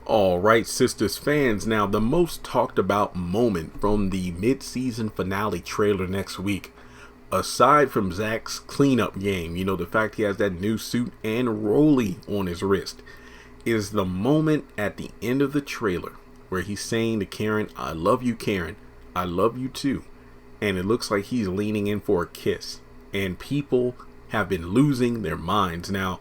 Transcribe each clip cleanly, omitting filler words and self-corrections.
All right, Sistas fans. Now, the most talked about moment from the mid-season finale trailer next week, aside from Zach's cleanup game, the fact he has that new suit and rollie on his wrist, is the moment at the end of the trailer where he's saying to Karen, "I love you, Karen. I love you too." And it looks like he's leaning in for a kiss. And people have been losing their minds. Now,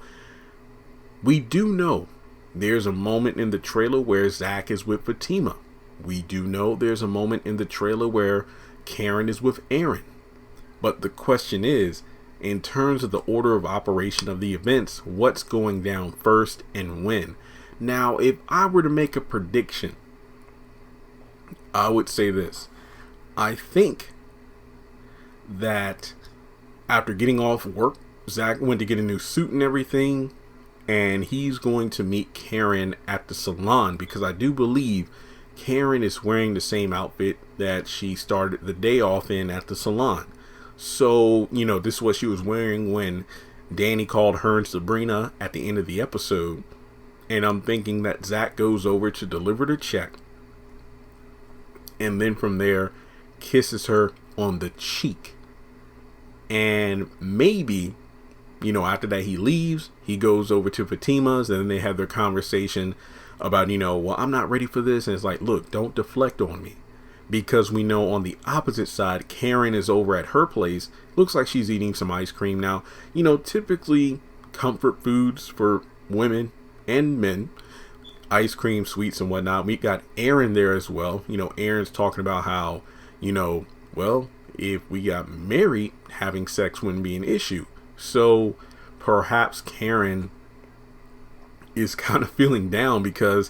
we do know there's a moment in the trailer where Zach is with Fatima. We do know there's a moment in the trailer where Karen is with Aaron. But the question is, in terms of the order of operation of the events, what's going down first and when? Now, if I were to make a prediction, I would say this. I think that after getting off work, Zach went to get a new suit and everything, and he's going to meet Karen at the salon, because I do believe Karen is wearing the same outfit that she started the day off in at the salon. So, this is what she was wearing when Danny called her and Sabrina at the end of the episode. And I'm thinking that Zach goes over to deliver the check, and then from there kisses her on the cheek. And maybe, after that he leaves, he goes over to Fatima's, and then they have their conversation about, well, I'm not ready for this. And it's like, look, don't deflect on me. Because we know on the opposite side, Karen is over at her place. Looks like she's eating some ice cream. Now, typically comfort foods for women and men, ice cream, sweets and whatnot. We got Aaron there as well. Aaron's talking about how, well, if we got married, having sex wouldn't be an issue. So perhaps Karen is kind of feeling down because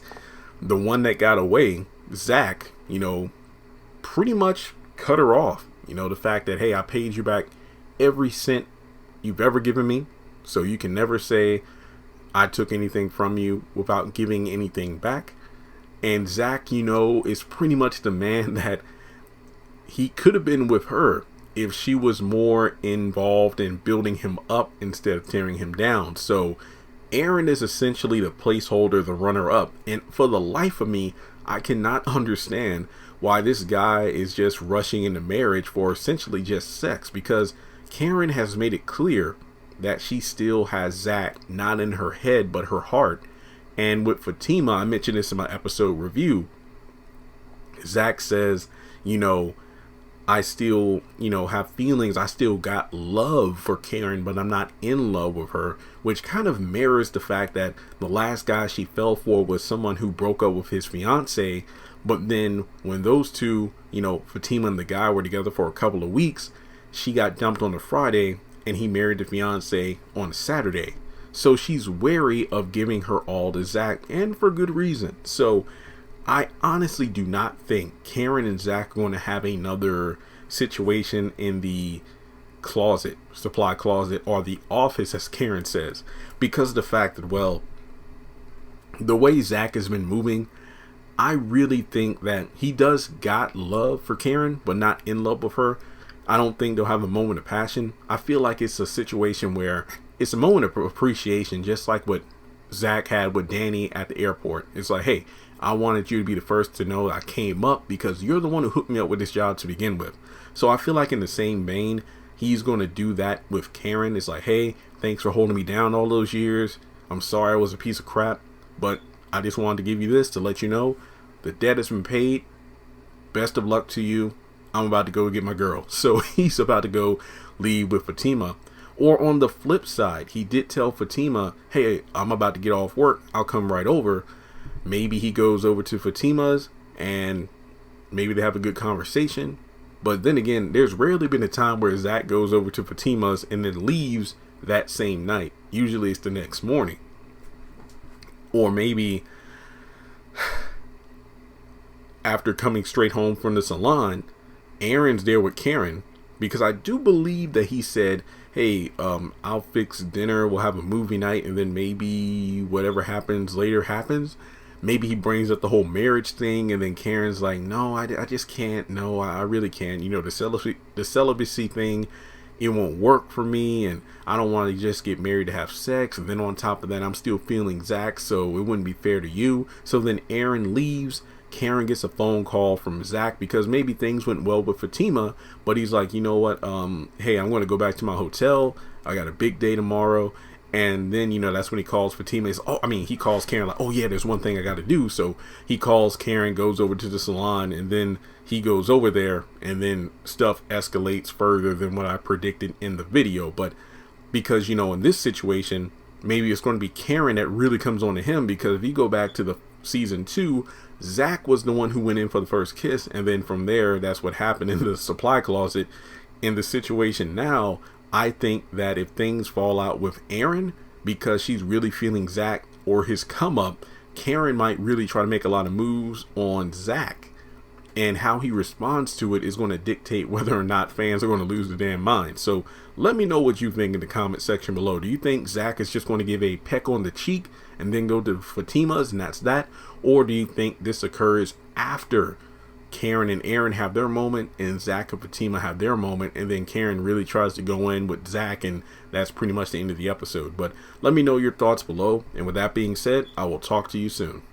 the one that got away, Zach, pretty much cut her off. The fact that, hey, I paid you back every cent you've ever given me, so you can never say I took anything from you without giving anything back. And Zach, is pretty much the man that he could have been with her if she was more involved in building him up instead of tearing him down. So Aaron is essentially the placeholder, the runner-up. And for the life of me, I cannot understand why this guy is just rushing into marriage for essentially just sex, because Karen has made it clear that she still has Zach not in her head but her heart. And with Fatima, I mentioned this in my episode review, Zach says, I still, have feelings. I still got love for Karen, but I'm not in love with her, which kind of mirrors the fact that the last guy she fell for was someone who broke up with his fiance. But then when those two, Fatima and the guy were together for a couple of weeks, she got dumped on a Friday and he married the fiance on a Saturday. So she's wary of giving her all to Zach, and for good reason. So I honestly do not think Karen and Zach are going to have another situation in the closet, supply closet, or the office, as Karen says, because of the fact that, well, the way Zach has been moving, I really think that he does got love for Karen, but not in love with her. I don't think they'll have a moment of passion. I feel like it's a situation where it's a moment of appreciation, just like what Zach had with Danny at the airport. It's like, hey, I wanted you to be the first to know I came up because you're the one who hooked me up with this job to begin with. So I feel like in the same vein, he's going to do that with Karen. It's like, hey, thanks for holding me down all those years. I'm sorry I was a piece of crap, but I just wanted to give you this to let you know the debt has been paid. Best of luck to you. I'm about to go get my girl. So he's about to go leave with Fatima. Or on the flip side, he did tell Fatima, hey, I'm about to get off work. I'll come right over. Maybe he goes over to Fatima's and maybe they have a good conversation. But then again, there's rarely been a time where Zach goes over to Fatima's and then leaves that same night. Usually it's the next morning. Or maybe after coming straight home from the salon, Aaron's there with Karen, because I do believe that he said, hey, I'll fix dinner, we'll have a movie night, and then maybe whatever happens later happens. Maybe he brings up the whole marriage thing, and then Karen's like, no, I just can't. No, I really can't. The celibacy thing it won't work for me, and I don't want to just get married to have sex, and then on top of that I'm still feeling Zach, so it wouldn't be fair to you. So then Aaron leaves. Karen gets a phone call from Zach because maybe things went well with Fatima, but he's like, you know what, hey, I'm going to go back to my hotel. I got a big day tomorrow. And then, that's when he calls Fatima. He calls Karen like, oh yeah, there's one thing I got to do. So he calls Karen, goes over to the salon, and then he goes over there, and then stuff escalates further than what I predicted in the video. But because, in this situation, maybe it's going to be Karen that really comes on to him, because if you go back to the season 2, Zach was the one who went in for the first kiss, and then from there, that's what happened in the supply closet. In the situation now, I think that if things fall out with Aaron, because she's really feeling Zach or his come up, Karen might really try to make a lot of moves on Zach, and how he responds to it is going to dictate whether or not fans are going to lose their damn mind. So let me know what you think in the comment section below. Do you think Zach is just going to give a peck on the cheek and then go to Fatima's and that's that? Or do you think this occurs after Karen and Aaron have their moment and Zach and Fatima have their moment, and then Karen really tries to go in with Zach, and that's pretty much the end of the episode? But let me know your thoughts below. And with that being said, I will talk to you soon.